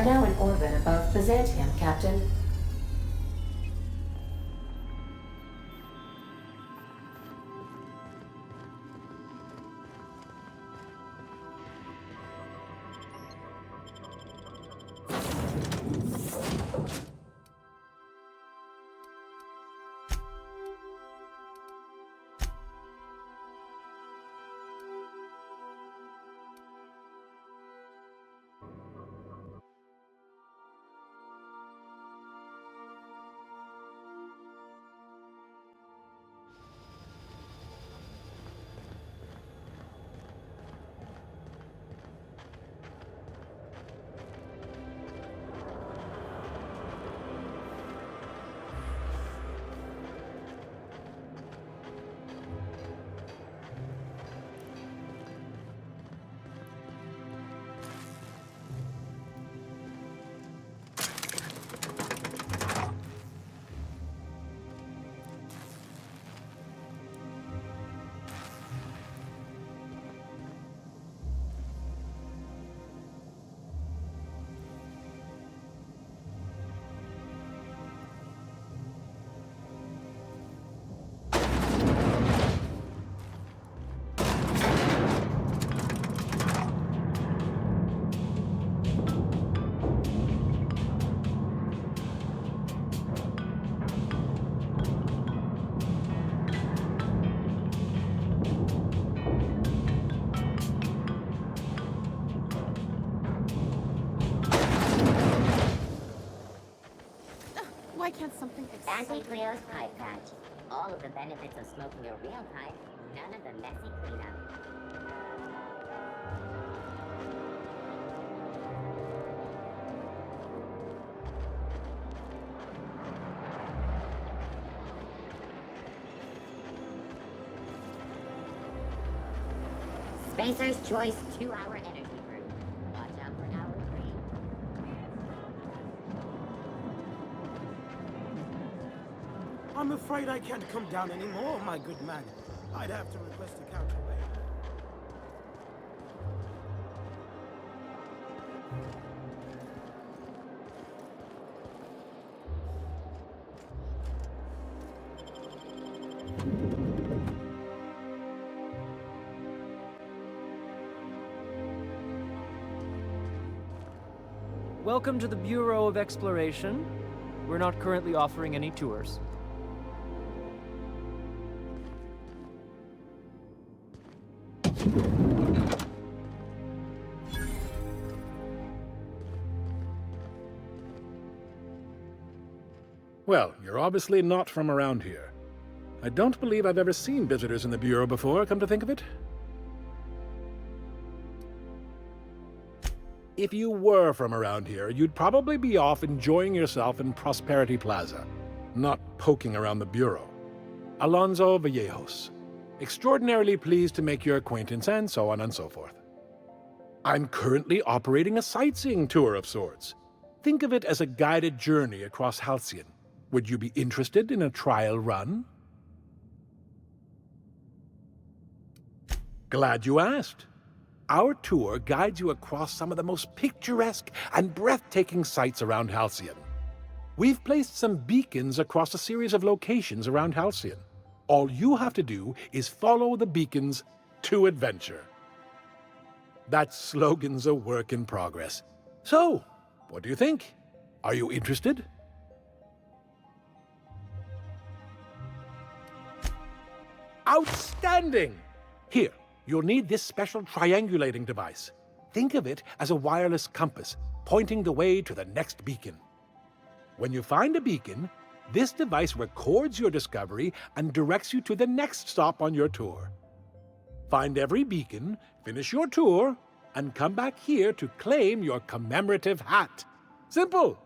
are now in orbit above Bisanzio, Captain. Why can't something Fancy Cleo's pipe patch. All of the benefits of smoking a real pipe, none of the messy cleanup. Spacer's Choice 2-hour energy brew. Watch out for hour 3. I'm afraid I can't come down anymore, my good man. I'd have to request a counterweight. Welcome to the Bureau of Exploration. We're not currently offering any tours. Well, you're obviously not from around here. I don't believe I've ever seen visitors in the Bureau before, come to think of it. If you were from around here, you'd probably be off enjoying yourself in Prosperity Plaza, not poking around the Bureau. Alonso Vallejos. Extraordinarily pleased to make your acquaintance, and so on and so forth. I'm currently operating a sightseeing tour of sorts. Think of it as a guided journey across Halcyon. Would you be interested in a trial run? Glad you asked. Our tour guides you across some of the most picturesque and breathtaking sights around Halcyon. We've placed some beacons across a series of locations around Halcyon. All you have to do is follow the beacons to adventure. That slogan's a work in progress. So, what do you think? Are you interested? Outstanding! Here, you'll need this special triangulating device. Think of it as a wireless compass, pointing the way to the next beacon. When you find a beacon, this device records your discovery and directs you to the next stop on your tour. Find every beacon, finish your tour, and come back here to claim your commemorative hat. Simple!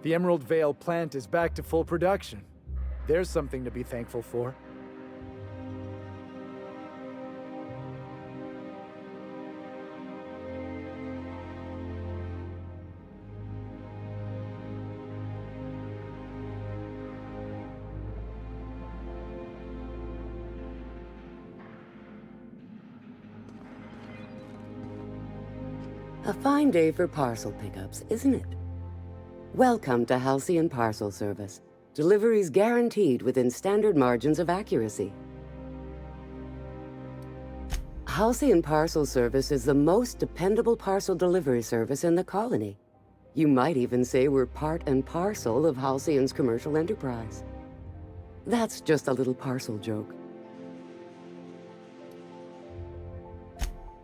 The Emerald Vale plant is back to full production. There's something to be thankful for. A fine day for parcel pickups, isn't it? Welcome to Halcyon Parcel Service. Deliveries guaranteed within standard margins of accuracy. Halcyon Parcel Service is the most dependable parcel delivery service in the colony. You might even say we're part and parcel of Halcyon's commercial enterprise. That's just a little parcel joke.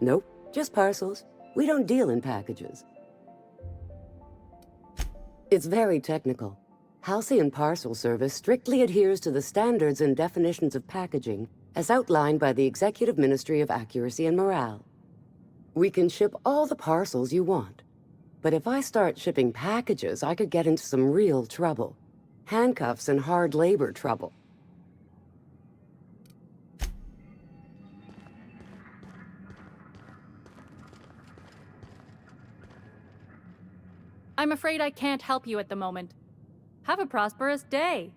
Nope, just parcels. We don't deal in packages. It's very technical. Halcyon Parcel Service strictly adheres to the standards and definitions of packaging as outlined by the Executive Ministry of Accuracy and Morale. We can ship all the parcels you want. But if I start shipping packages, I could get into some real trouble. Handcuffs and hard labor trouble. I'm afraid I can't help you at the moment. Have a prosperous day.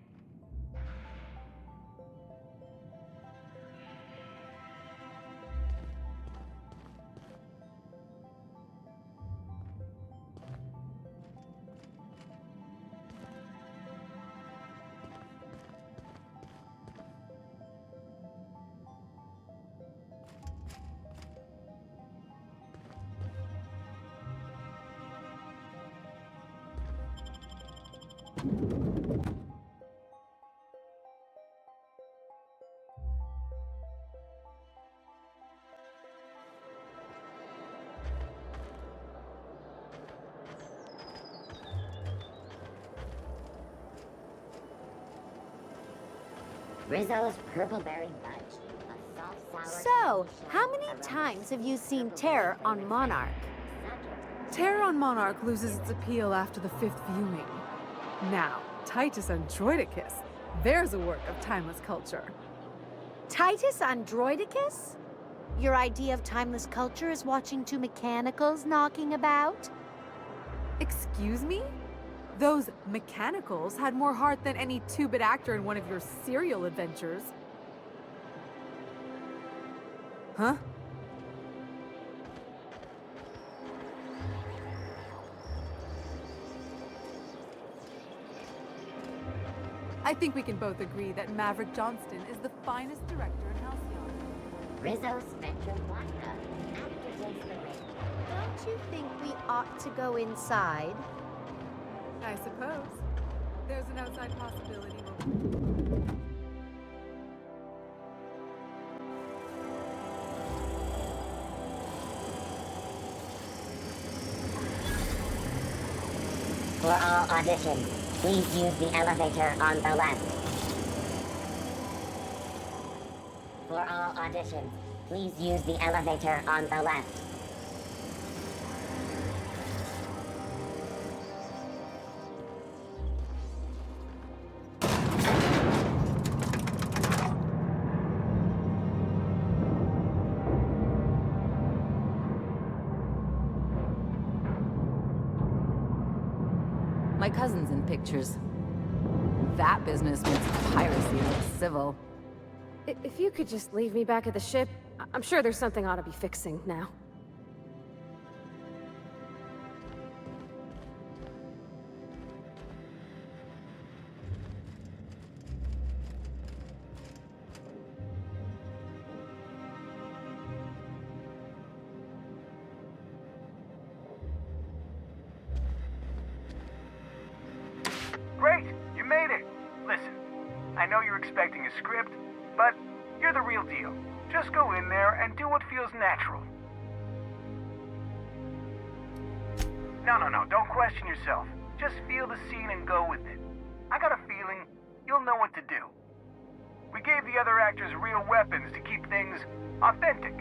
Rizzo's purple-berry fudge. A soft, sour... So, how many times have you seen Terror on Monarch? Terror on Monarch loses its appeal after the 5th viewing. Now, Titus Androidicus, there's a work of timeless culture. Titus Androidicus? Your idea of timeless culture is watching two mechanicals knocking about? Excuse me? Those mechanicals had more heart than any 2-bit actor in one of your serial adventures. Huh? I think we can both agree that Maverick Johnston is the finest director in Halcyon. Rizzo Spectrum Vodka. Aftertaste the ring. Don't you think we ought to go inside? I suppose. There's an outside possibility. For all auditions, please use the elevator on the left. For all auditions, please use the elevator on the left. My cousin's in pictures. That business makes piracy look civil. If you could just leave me back at the ship, I'm sure there's something I ought to be fixing now. Great! You made it! Listen, I know you're expecting a script, but you're the real deal. Just go in there and do what feels natural. No, don't question yourself. Just feel the scene and go with it. I got a feeling you'll know what to do. gave the other actors real weapons to keep things authentic.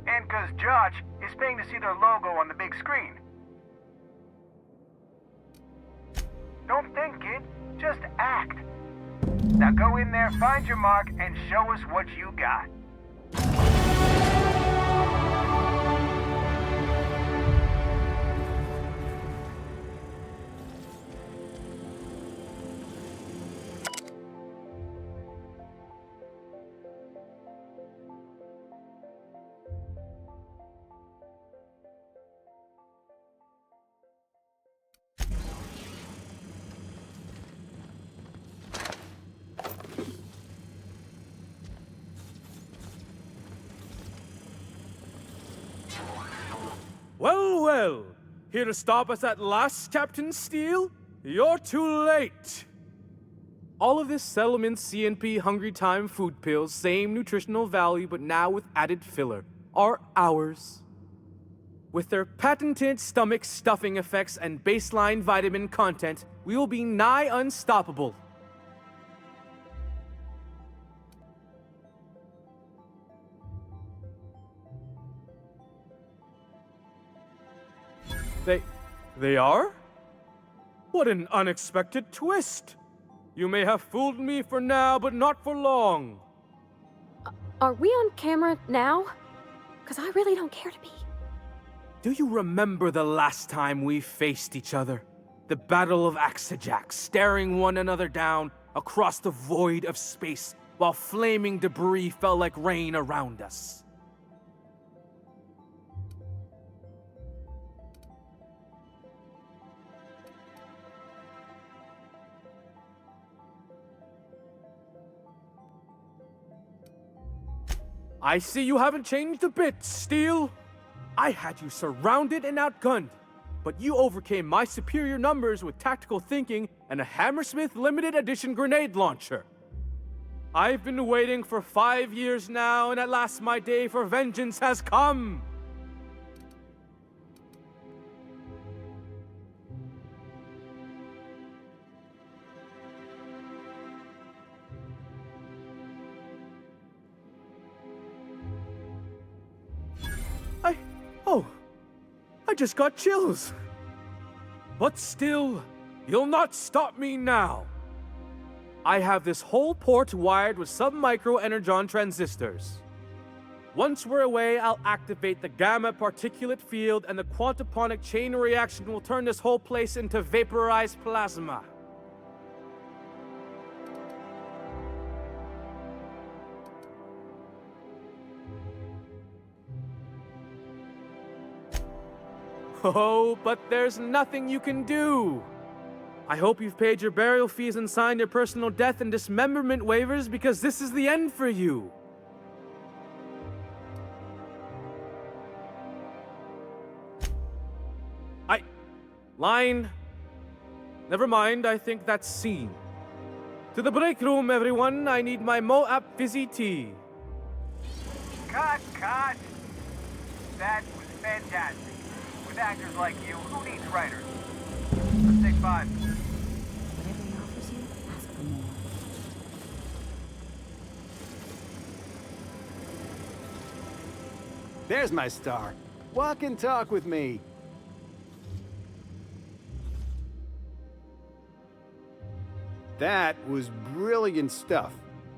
And because Josh is paying to see their logo on the big screen. Don't think, kid. Just act. Now go in there, find your mark, and show us what you got. Well, well. Here to stop us at last, Captain Steele? You're too late. All of this settlement CNP Hungry Time food pills, same nutritional value, but now with added filler, are ours. With their patented stomach stuffing effects and baseline vitamin content, we will be nigh unstoppable. They are? What an unexpected twist! You may have fooled me for now, but not for long. Are we on camera now? Because I really don't care to be. Do you remember the last time we faced each other? The Battle of Axejack, staring one another down across the void of space while flaming debris fell like rain around us. I see you haven't changed a bit, Steele. I had you surrounded and outgunned, but you overcame my superior numbers with tactical thinking and a Hammersmith limited edition grenade launcher. I've been waiting for 5 years now, and at last my day for vengeance has come. I just got chills. But still, you'll not stop me now. I have this whole port wired with sub-micro energon transistors. Once we're away, I'll activate the gamma particulate field and the quantaponic chain reaction will turn this whole place into vaporized plasma. Oh, but there's nothing you can do. I hope you've paid your burial fees and signed your personal death and dismemberment waivers because this is the end for you. Line. Never mind, I think that's scene. To the break room, everyone. I need my Moab fizzy tea. Cut! That was fantastic. With actors like you, who needs writers? Let's take 5. Whatever he offers you, ask for more. There's my star. Walk and talk with me. That was brilliant stuff.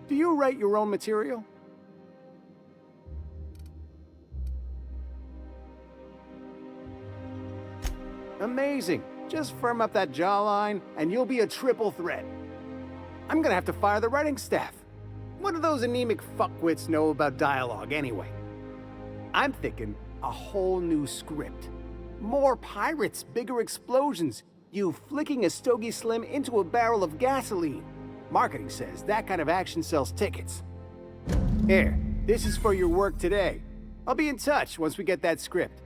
Do you write your own material? Amazing. Just firm up that jawline, and you'll be a triple threat. I'm gonna have to fire the writing staff. What do those anemic fuckwits know about dialogue anyway? I'm thinking a whole new script. More pirates, bigger explosions, you flicking a Stogie Slim into a barrel of gasoline. Marketing says that kind of action sells tickets. Here, this is for your work today. I'll be in touch once we get that script.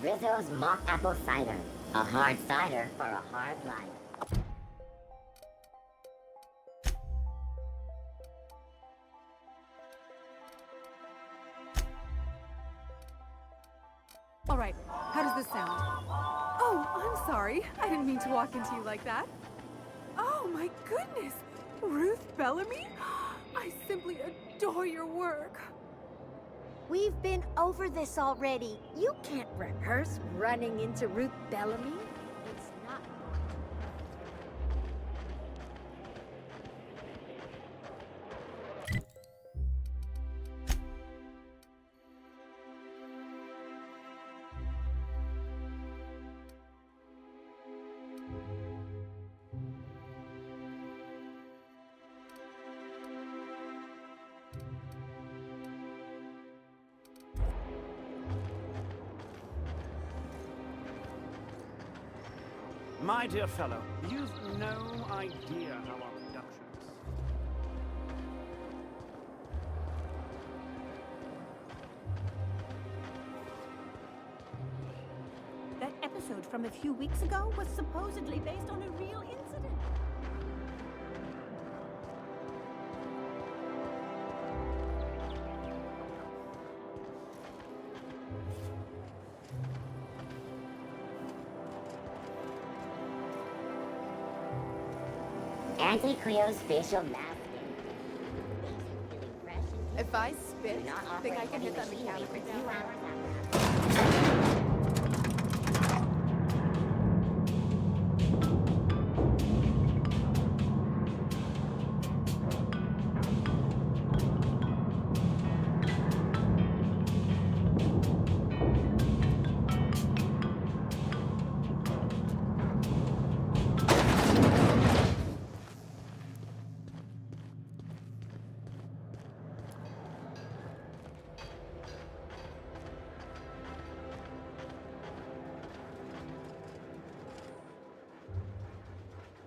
Rizzo's mock apple cider. A hard cider for a hard life. All right, how does this sound? Oh, I'm sorry. I didn't mean to walk into you like that. Oh my goodness! Ruth Bellamy? I simply adore your work. We've been over this already. You can't rehearse running into Ruth Bellamy. It's not. My dear fellow, you've no idea how our productions... That episode from a few weeks ago was supposedly based on a real incident. Anti-Cleo's facial mask. If I spit, think I can hit that mechanic right now?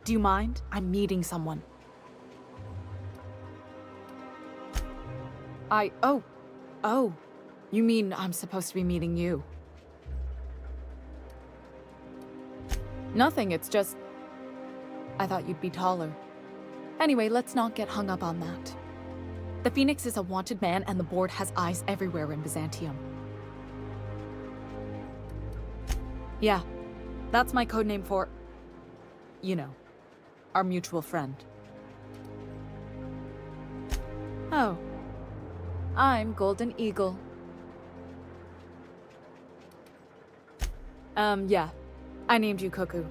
Do you mind? I'm meeting someone. Oh. You mean I'm supposed to be meeting you? Nothing, it's just... I thought you'd be taller. Anyway, let's not get hung up on that. The Phoenix is a wanted man, and the board has eyes everywhere in Byzantium. Yeah, that's my codename for... you know, our mutual friend. Oh. I'm Golden Eagle. Yeah. I named you Cuckoo.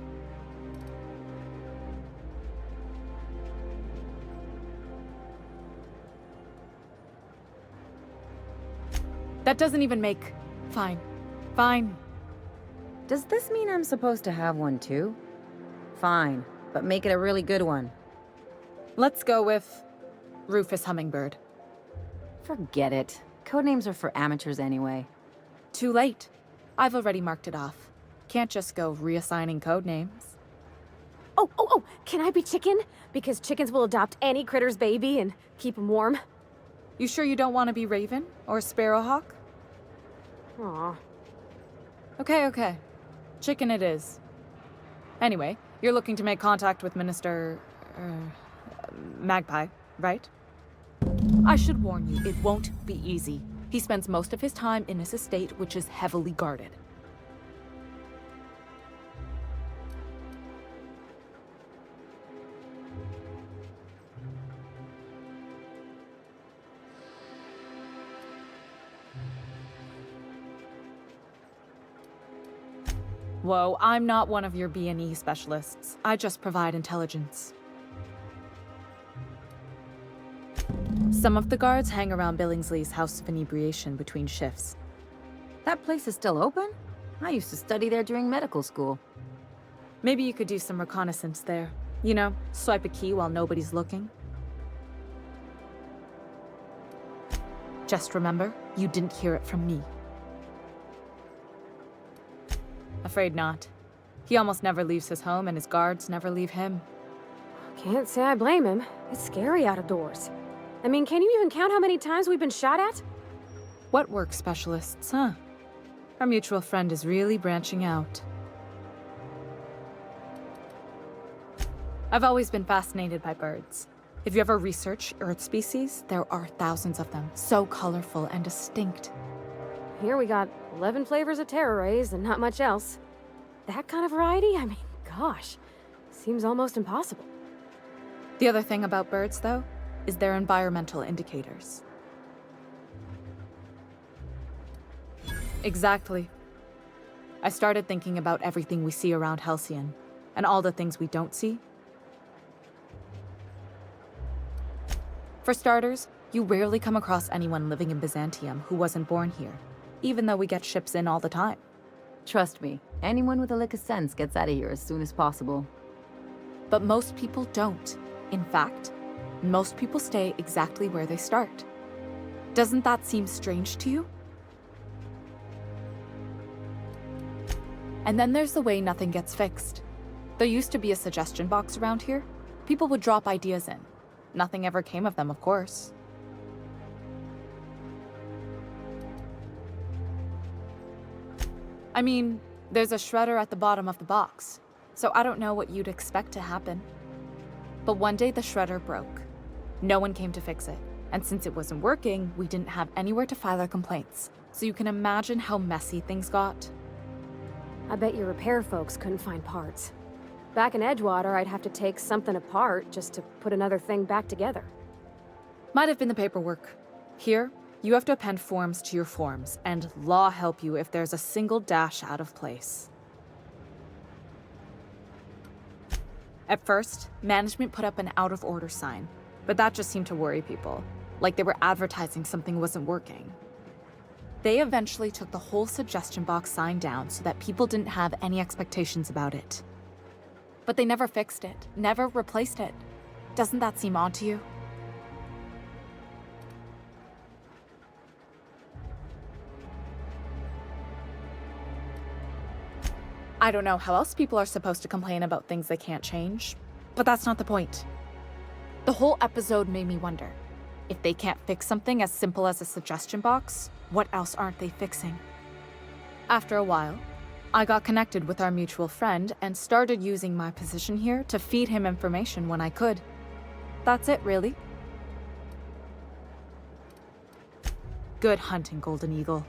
That doesn't even make... Fine. Fine. Does this mean I'm supposed to have one too? Fine, but make it a really good one. Let's go with... Rufus Hummingbird. Forget it. Codenames are for amateurs anyway. Too late. I've already marked it off. Can't just go reassigning codenames. Oh, can I be chicken? Because chickens will adopt any critter's baby and keep them warm. You sure you don't want to be Raven? Or Sparrowhawk? Aw. Okay. Chicken it is. Anyway, you're looking to make contact with Minister... Magpie, right? I should warn you, it won't be easy. He spends most of his time in his estate, which is heavily guarded. Whoa, I'm not one of your B&E specialists. I just provide intelligence. Some of the guards hang around Billingsley's House of Inebriation between shifts. That place is still open? I used to study there during medical school. Maybe you could do some reconnaissance there. You know, swipe a key while nobody's looking. Just remember, you didn't hear it from me. afraid not. He almost never leaves his home, and his guards never leave him. Can't say I blame him. It's scary out of doors. I mean, can you even count how many times we've been shot at? What work specialists, huh? Our mutual friend is really branching out. I've always been fascinated by birds. If you ever research Earth species, there are thousands of them, so colorful and distinct. Here we got 11 flavors of terror rays and not much else. That kind of variety? I mean, gosh, seems almost impossible. The other thing about birds, though, is their environmental indicators. Exactly. I started thinking about everything we see around Halcyon, and all the things we don't see. For starters, you rarely come across anyone living in Byzantium who wasn't born here, even though we get ships in all the time. Trust me, anyone with a lick of sense gets out of here as soon as possible. But most people don't. In fact, most people stay exactly where they start. Doesn't that seem strange to you? And then there's the way nothing gets fixed. There used to be a suggestion box around here. People would drop ideas in. Nothing ever came of them, of course. I mean, there's a shredder at the bottom of the box, so I don't know what you'd expect to happen. But one day the shredder broke. No one came to fix it, and since it wasn't working, we didn't have anywhere to file our complaints. So you can imagine how messy things got. I bet your repair folks couldn't find parts. Back in Edgewater, I'd have to take something apart just to put another thing back together. Might have been the paperwork. Here, you have to append forms to your forms, and law help you if there's a single dash out of place. At first, management put up an out-of-order sign, but that just seemed to worry people, like they were advertising something wasn't working. They eventually took the whole suggestion box sign down so that people didn't have any expectations about it. But they never fixed it, never replaced it. Doesn't that seem odd to you? I don't know how else people are supposed to complain about things they can't change, but that's not the point. The whole episode made me wonder, if they can't fix something as simple as a suggestion box, what else aren't they fixing? After a while, I got connected with our mutual friend and started using my position here to feed him information when I could. That's it, really. Good hunting, Golden Eagle.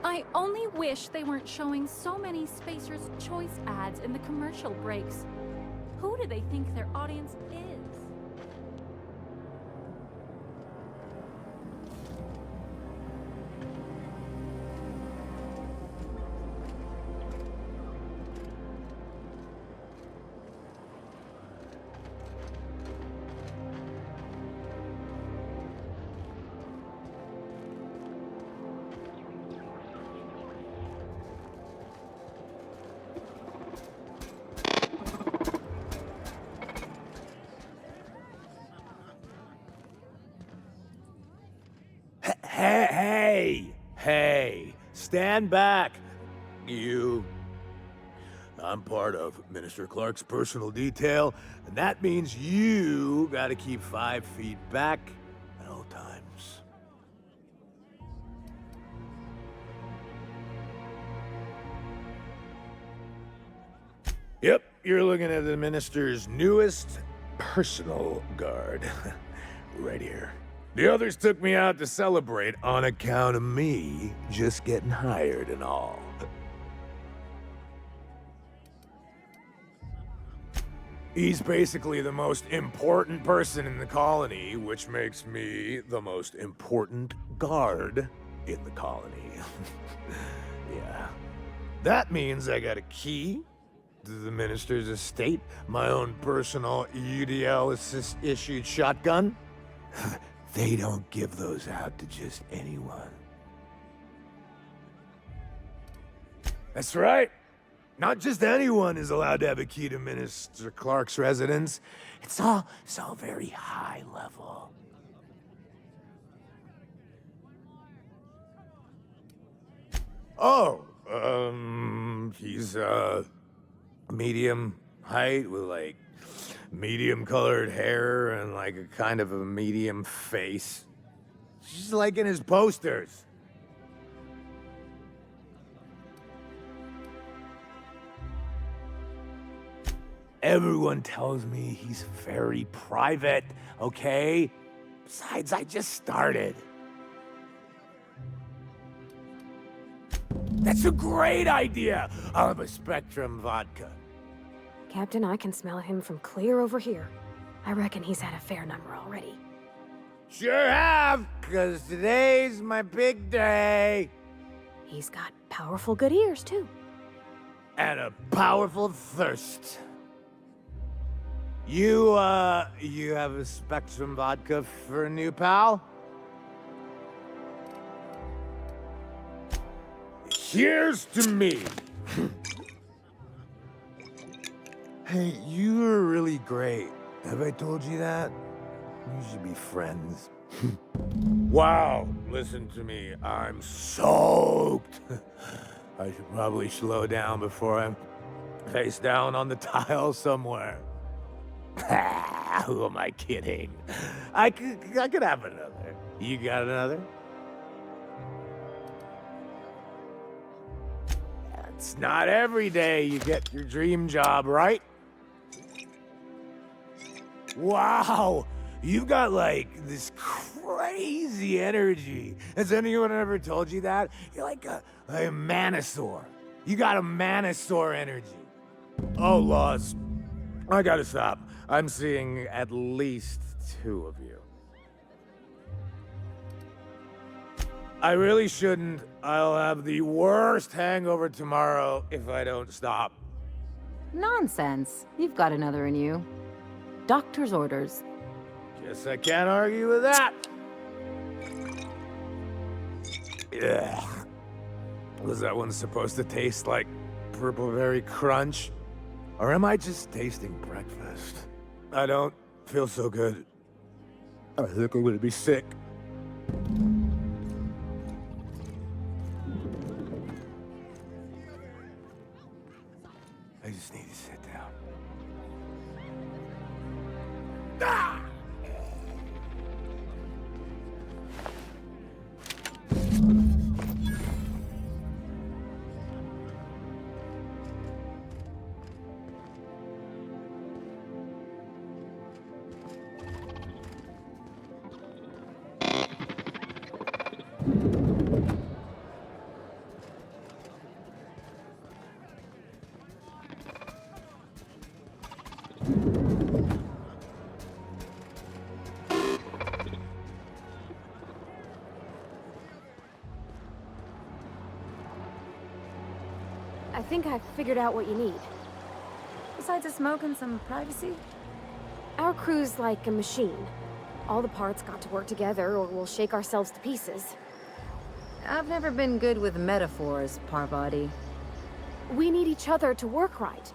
I only wish they weren't showing so many Spacer's Choice ads in the commercial breaks. Who do they think their audience is? Hey, stand back. You. I'm part of Minister Clark's personal detail, and that means you gotta keep 5 feet back at all times. Yep, you're looking at the Minister's newest personal guard. Right here. The others took me out to celebrate on account of me just getting hired and all. He's basically the most important person in the colony, which makes me the most important guard in the colony. Yeah. That means I got a key to the Minister's estate, my own personal UDL-issued shotgun. They don't give those out to just anyone. That's right. Not just anyone is allowed to have a key to Minister Clark's residence. It's all very high level. Oh, he's, medium height with, like, medium-colored hair and, like, a kind of a medium face. Just like in his posters. Everyone tells me he's very private, okay? Besides, I just started. That's a great idea! I'll have a Spectrum vodka. Captain, I can smell him from clear over here. I reckon he's had a fair number already. Sure have, 'cause today's my big day. He's got powerful good ears, too. And a powerful thirst. You have a Spectrum vodka for a new pal? Here's to me. Hey, you were really great. Have I told you that? We should be friends. Wow, listen to me. I'm soaked. I should probably slow down before I'm face down on the tile somewhere. Who am I kidding? I could have another. You got another? It's not every day you get your dream job, right? Wow, you've got like this crazy energy. Has anyone ever told you that? You're like a manosaur. You got a manosaur energy. Oh, Laws, I gotta stop. I'm seeing at least 2 of you. I really shouldn't. I'll have the worst hangover tomorrow if I don't stop. Nonsense. You've got another in you. Doctor's orders. Guess I can't argue with that. Yeah. Was that one supposed to taste like Purple Berry Crunch? Or am I just tasting breakfast? I don't feel so good. I think I'm gonna be sick. I just need to sit down. Ah! I think I've figured out what you need. Besides a smoke and some privacy? Our crew's like a machine. All the parts got to work together or we'll shake ourselves to pieces. I've never been good with metaphors, Parvati. We need each other to work right.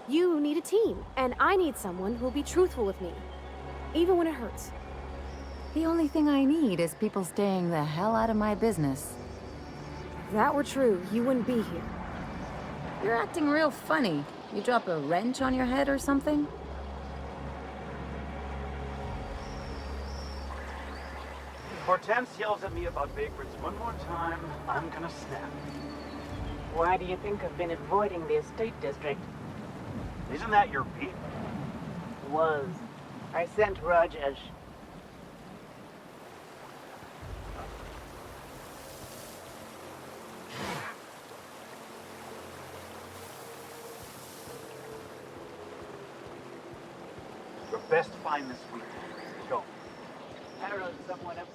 You need a team, and I need someone who'll be truthful with me, even when it hurts. The only thing I need is people staying the hell out of my business. If that were true, you wouldn't be here. You're acting real funny. You drop a wrench on your head or something? Hortense yells at me about vagrants one more time, I'm gonna snap. Why do you think I've been avoiding the estate district? Isn't that your beat? Was. I sent Rajesh. Your best find this week. Go. Arrow's someone else's.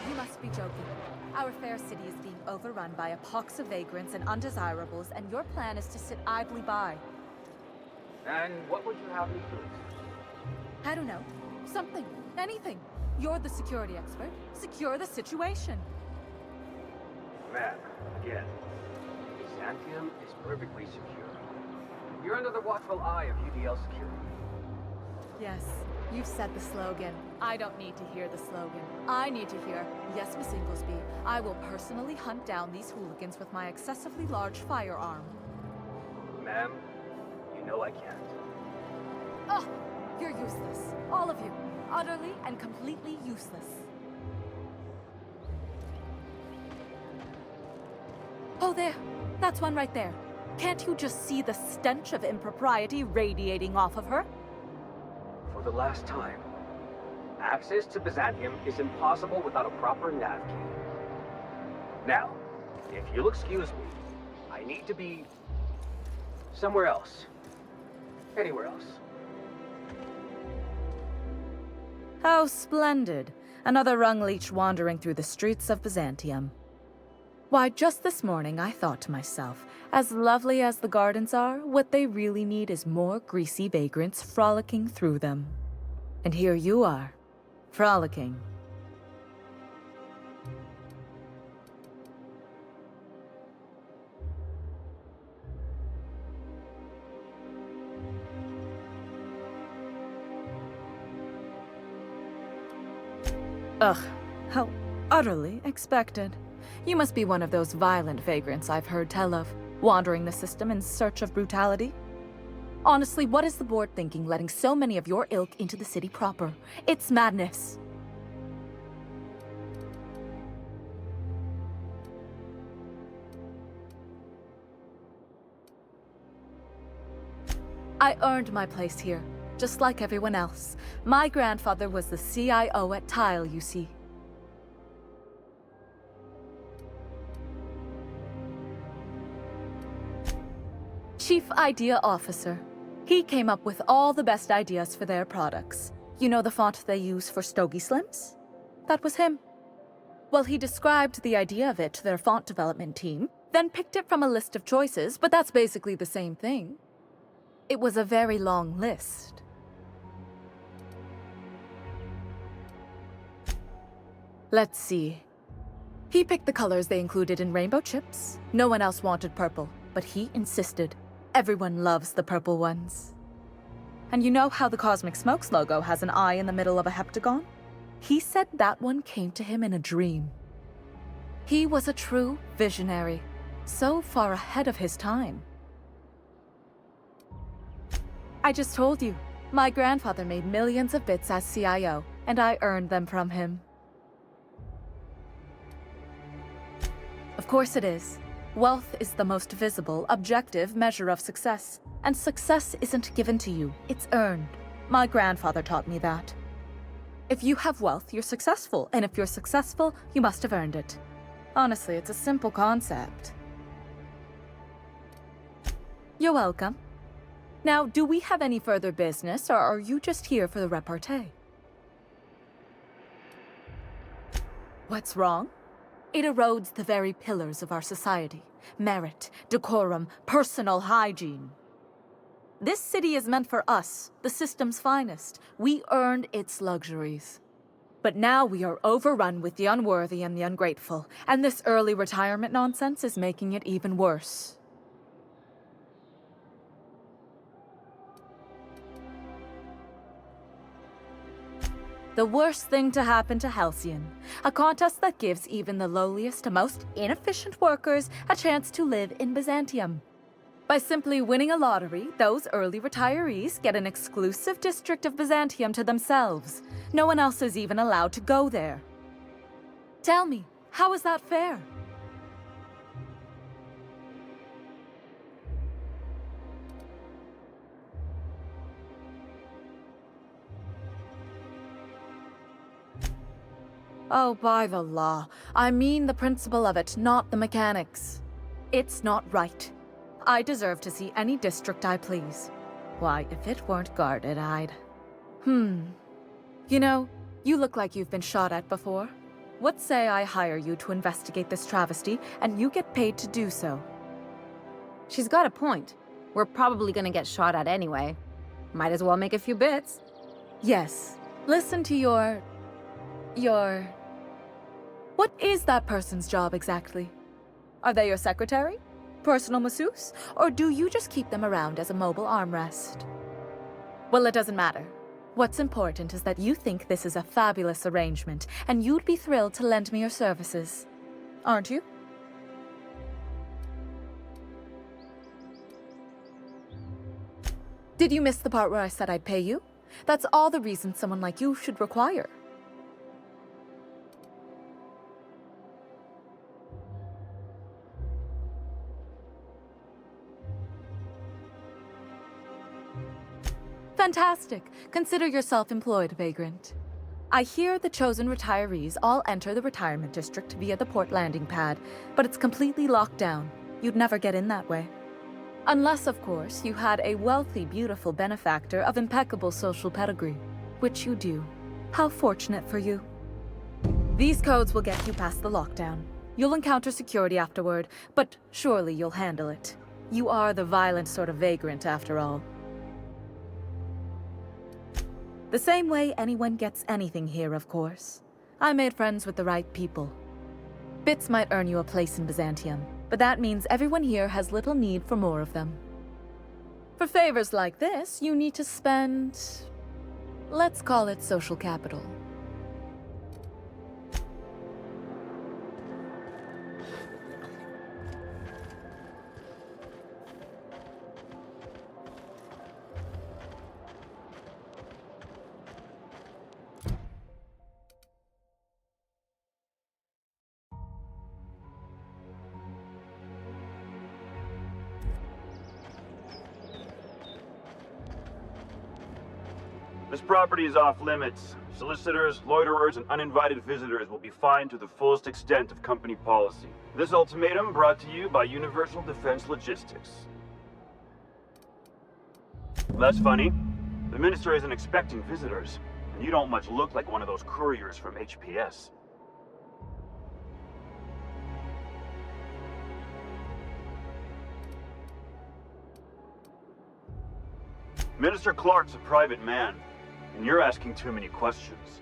You must be joking. Our fair city is being overrun by a pox of vagrants and undesirables, and your plan is to sit idly by. And what would you have me do? I don't know. Something. Anything. You're the security expert. Secure the situation. Man, again. Byzantium is perfectly secure. You're under the watchful eye of UDL security. Yes, you've said the slogan. I don't need to hear the slogan. I need to hear, yes, Miss Inglesby, I will personally hunt down these hooligans with my excessively large firearm. Ma'am, you know I can't. Oh, you're useless. All of you. Utterly and completely useless. Oh, there. That's one right there. Can't you just see the stench of impropriety radiating off of her? For the last time, access to Byzantium is impossible without a proper nav key. Now, if you'll excuse me, I need to be somewhere else. Anywhere else. How splendid. Another rung leech wandering through the streets of Byzantium. Why, just this morning I thought to myself, as lovely as the gardens are, what they really need is more greasy vagrants frolicking through them. And here you are, frolicking. Ugh, how utterly expected. You must be one of those violent vagrants I've heard tell of, wandering the system in search of brutality. Honestly, what is the board thinking letting so many of your ilk into the city proper? It's madness. I earned my place here, just like everyone else. My grandfather was the CIO at Tile, you see. Chief Idea Officer. He came up with all the best ideas for their products. You know the font they use for Stogie Slims? That was him. Well, he described the idea of it to their font development team, then picked it from a list of choices, but that's basically the same thing. It was a very long list. Let's see. He picked the colors they included in rainbow chips. No one else wanted purple, but he insisted. Everyone loves the purple ones. And you know how the Cosmic Smokes logo has an eye in the middle of a heptagon? He said that one came to him in a dream. He was a true visionary, so far ahead of his time. I just told you, my grandfather made millions of bits as CIO, and I earned them from him. Of course it is. Wealth is the most visible, objective measure of success. And success isn't given to you, it's earned. My grandfather taught me that. If you have wealth, you're successful, and if you're successful, you must have earned it. Honestly, it's a simple concept. You're welcome. Now, do we have any further business, or are you just here for the repartee? What's wrong? It erodes the very pillars of our society. Merit, decorum, personal hygiene. This city is meant for us, the system's finest. We earned its luxuries. But now we are overrun with the unworthy and the ungrateful, and this early retirement nonsense is making it even worse. The worst thing to happen to Halcyon. A contest that gives even the lowliest and most inefficient workers a chance to live in Byzantium. By simply winning a lottery, those early retirees get an exclusive district of Byzantium to themselves. No one else is even allowed to go there. Tell me, how is that fair? Oh, by the law. I mean the principle of it, not the mechanics. It's not right. I deserve to see any district I please. Why, if it weren't guarded, I'd... You know, you look like you've been shot at before. What say I hire you to investigate this travesty, and you get paid to do so? She's got a point. We're probably gonna get shot at anyway. Might as well make a few bits. Yes. Listen to your... What is that person's job exactly? Are they your secretary? Personal masseuse? Or do you just keep them around as a mobile armrest? Well, it doesn't matter. What's important is that you think this is a fabulous arrangement, and you'd be thrilled to lend me your services. Aren't you? Did you miss the part where I said I'd pay you? That's all the reason someone like you should require. Fantastic. Consider yourself employed, vagrant. I hear the chosen retirees all enter the retirement district via the port landing pad, but it's completely locked down. You'd never get in that way. Unless, of course, you had a wealthy, beautiful benefactor of impeccable social pedigree, which you do. How fortunate for you. These codes will get you past the lockdown. You'll encounter security afterward, but surely you'll handle it. You are the violent sort of vagrant, after all. The same way anyone gets anything here, of course. I made friends with the right people. Bits might earn you a place in Byzantium, but that means everyone here has little need for more of them. For favors like this, you need to spend... let's call it social capital. This property is off limits. Solicitors, loiterers, and uninvited visitors will be fined to the fullest extent of company policy. This ultimatum brought to you by Universal Defense Logistics. That's funny. The minister isn't expecting visitors, and you don't much look like one of those couriers from HPS. Minister Clark's a private man, and you're asking too many questions.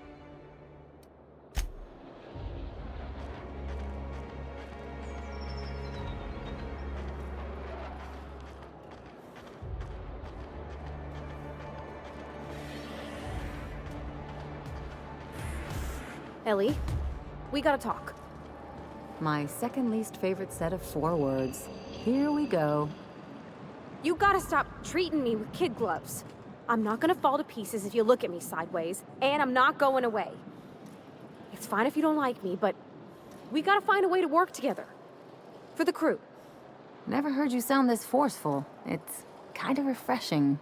Ellie, we gotta talk. My second least favorite set of 4 words. Here we go. You gotta stop treating me with kid gloves. I'm not gonna fall to pieces if you look at me sideways, and I'm not going away. It's fine if you don't like me, but we gotta find a way to work together. For the crew. Never heard you sound this forceful. It's kind of refreshing.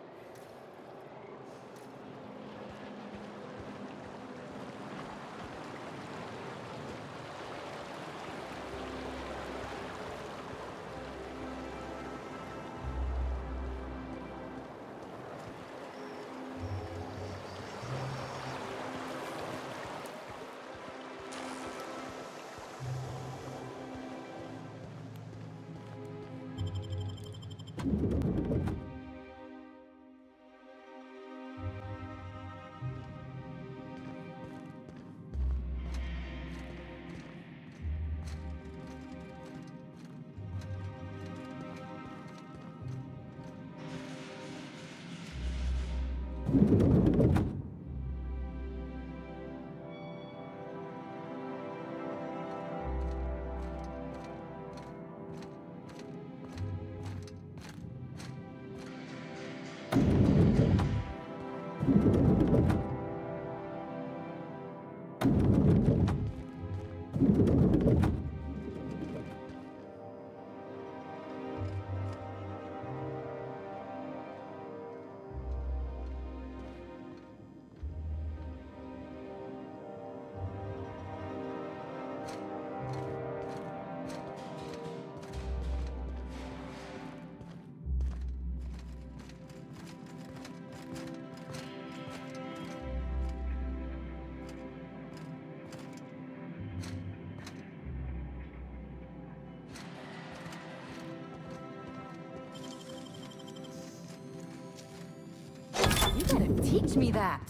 You gotta teach me that.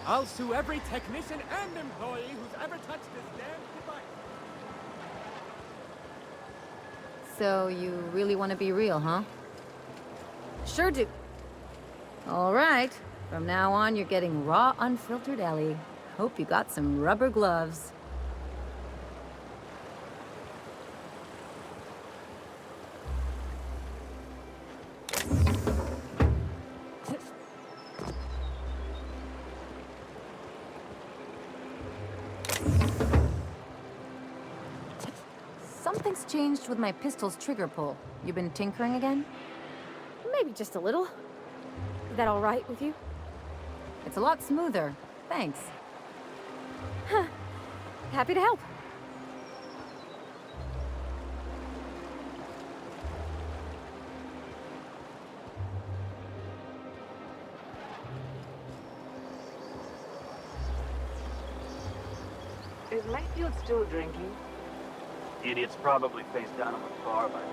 I'll sue every technician and employee who's ever touched this damn device. So you really want to be real, huh? Sure do. All right. From now on, you're getting raw, unfiltered Ellie. Hope you got some rubber gloves. Something's changed with my pistol's trigger pull. You been tinkering again? Maybe just a little. Is that all right with you? It's a lot smoother. Thanks. Huh. Happy to help. Is Mayfield still drinking? Idiot's probably face down on the bar by now.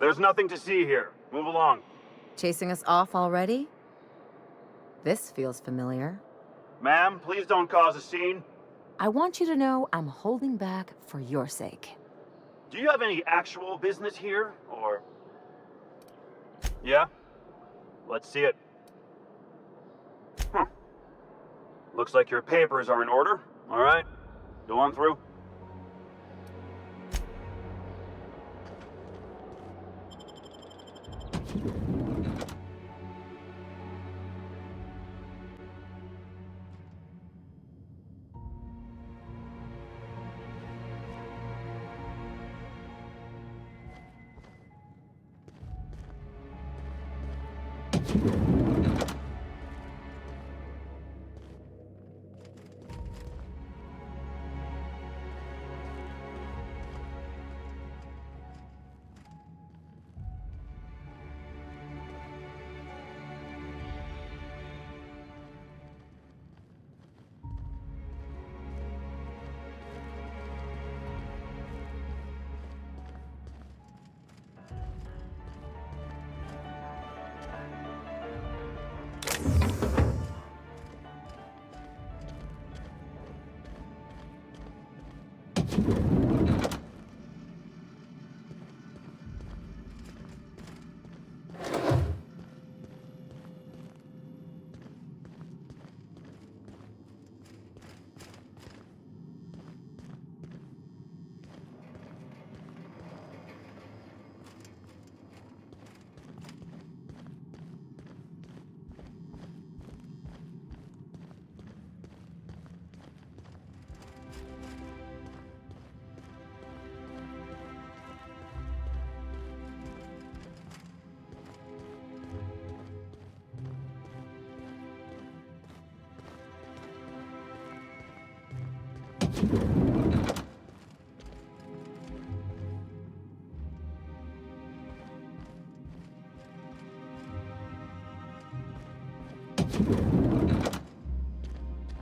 There's nothing to see here. Move along. Chasing us off already? This feels familiar. Ma'am, please don't cause a scene. I want you to know I'm holding back for your sake. Do you have any actual business here, or... Yeah? Let's see it. Looks like your papers are in order. All right, go on through.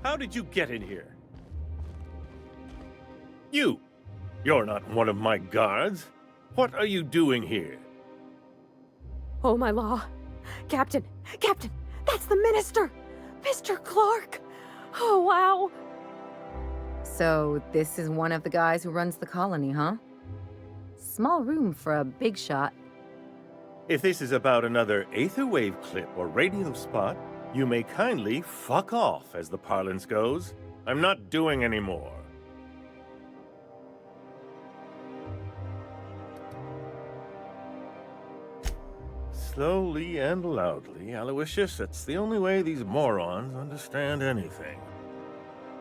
How did you get in here? You're not one of my guards. What are you doing here? Oh, my law. Captain, that's the minister! Mr. Clark! Oh, wow. So, this is one of the guys who runs the colony, huh? Small room for a big shot. If this is about another Aetherwave clip or radio spot, you may kindly fuck off, as the parlance goes. I'm not doing any more. Slowly and loudly, Aloysius, it's the only way these morons understand anything.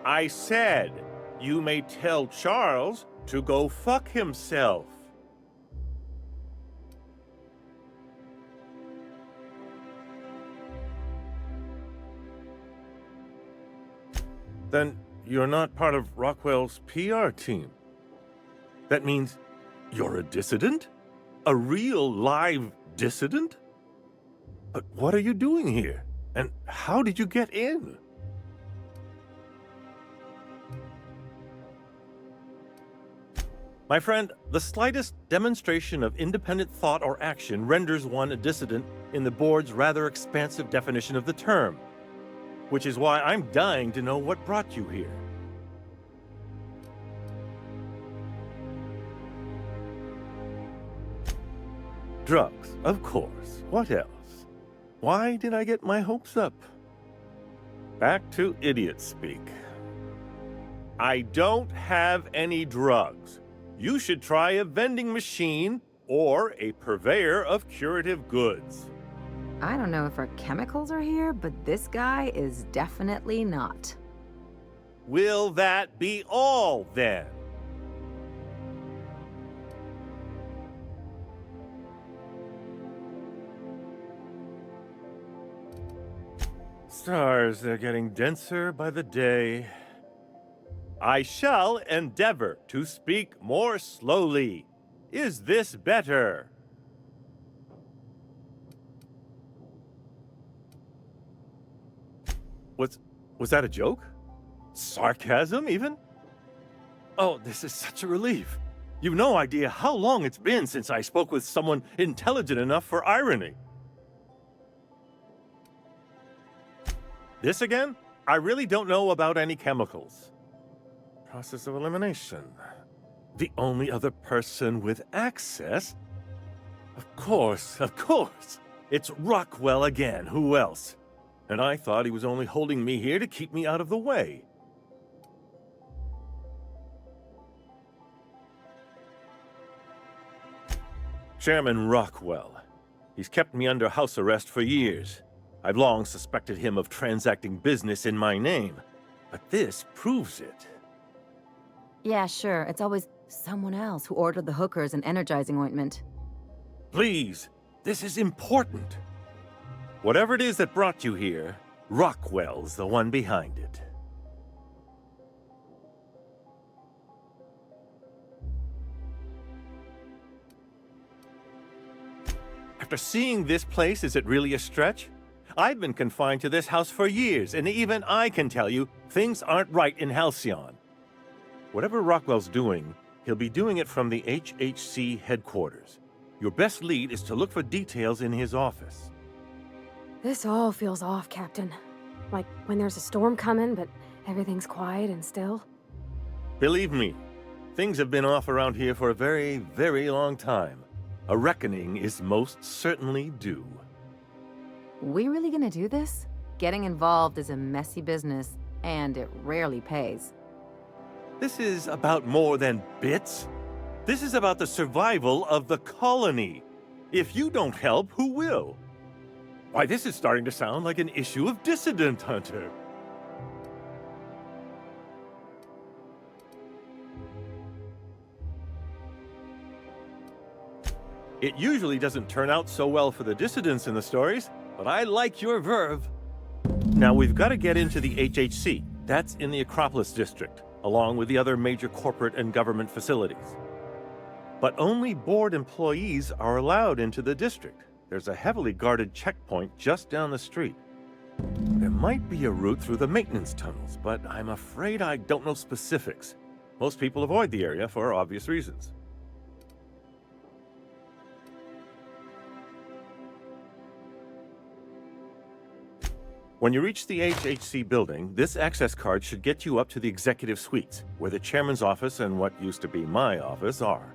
I said, you may tell Charles to go fuck himself. Then you're not part of Rockwell's PR team. That means you're a dissident? A real live dissident? But what are you doing here? And how did you get in? My friend, the slightest demonstration of independent thought or action renders one a dissident in the board's rather expansive definition of the term. Which is why I'm dying to know what brought you here. Drugs, of course. What else? Why did I get my hopes up? Back to idiot speak. I don't have any drugs. You should try a vending machine or a purveyor of curative goods. I don't know if our chemicals are here, but this guy is definitely not. Will that be all, then? Stars, they're getting denser by the day. I shall endeavor to speak more slowly. Is this better? Was that a joke? Sarcasm, even? Oh, this is such a relief. You've no idea how long it's been since I spoke with someone intelligent enough for irony. This again? I really don't know about any chemicals. Process of elimination. The only other person with access? Of course. It's Rockwell again. Who else? And I thought he was only holding me here to keep me out of the way. Chairman Rockwell. He's kept me under house arrest for years. I've long suspected him of transacting business in my name, but this proves it. Yeah, sure. It's always someone else who ordered the hookers and energizing ointment. Please, this is important. Whatever it is that brought you here, Rockwell's the one behind it. After seeing this place, is it really a stretch? I've been confined to this house for years, and even I can tell you, things aren't right in Halcyon. Whatever Rockwell's doing, he'll be doing it from the HHC headquarters. Your best lead is to look for details in his office. This all feels off, Captain. Like when there's a storm coming, but everything's quiet and still. Believe me, things have been off around here for a very, very long time. A reckoning is most certainly due. We really gonna do this? Getting involved is a messy business, and it rarely pays. This is about more than bits. This is about the survival of the colony. If you don't help, who will? Why, this is starting to sound like an issue of Dissident Hunter. It usually doesn't turn out so well for the dissidents in the stories, but I like your verve. Now, we've got to get into the HHC. That's in the Acropolis district, along with the other major corporate and government facilities. But only board employees are allowed into the district. There's a heavily guarded checkpoint just down the street. There might be a route through the maintenance tunnels, but I'm afraid I don't know specifics. Most people avoid the area for obvious reasons. When you reach the HHC building, this access card should get you up to the executive suites, where the chairman's office and what used to be my office are.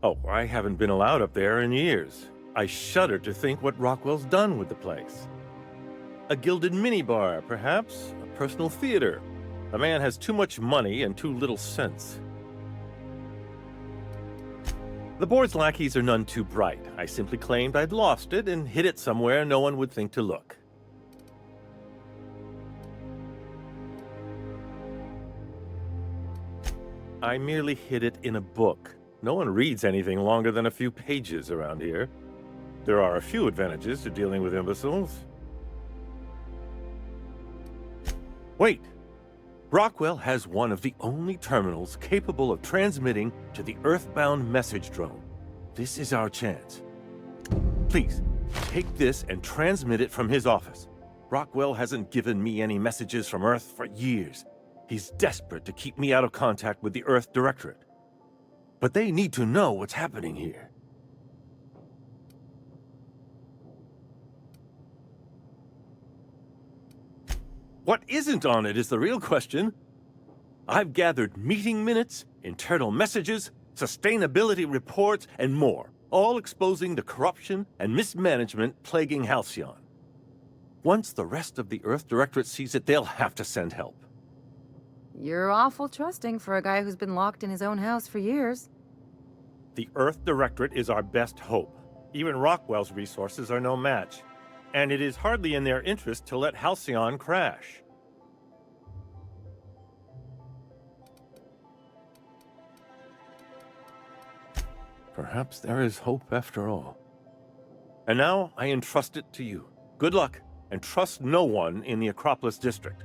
Oh, I haven't been allowed up there in years. I shudder to think what Rockwell's done with the place. A gilded minibar, perhaps? A personal theater? The man has too much money and too little sense. The board's lackeys are none too bright. I simply claimed I'd lost it and hid it somewhere no one would think to look. I merely hid it in a book. No one reads anything longer than a few pages around here. There are a few advantages to dealing with imbeciles. Wait! Rockwell has one of the only terminals capable of transmitting to the Earthbound message drone. This is our chance. Please, take this and transmit it from his office. Rockwell hasn't given me any messages from Earth for years. He's desperate to keep me out of contact with the Earth Directorate. But they need to know what's happening here. What isn't on it is the real question. I've gathered meeting minutes, internal messages, sustainability reports, and more, all exposing the corruption and mismanagement plaguing Halcyon. Once the rest of the Earth Directorate sees it, they'll have to send help. You're awful trusting for a guy who's been locked in his own house for years. The Earth Directorate is our best hope. Even Rockwell's resources are no match. And it is hardly in their interest to let Halcyon crash. Perhaps there is hope after all. And now I entrust it to you. Good luck, and trust no one in the Acropolis district.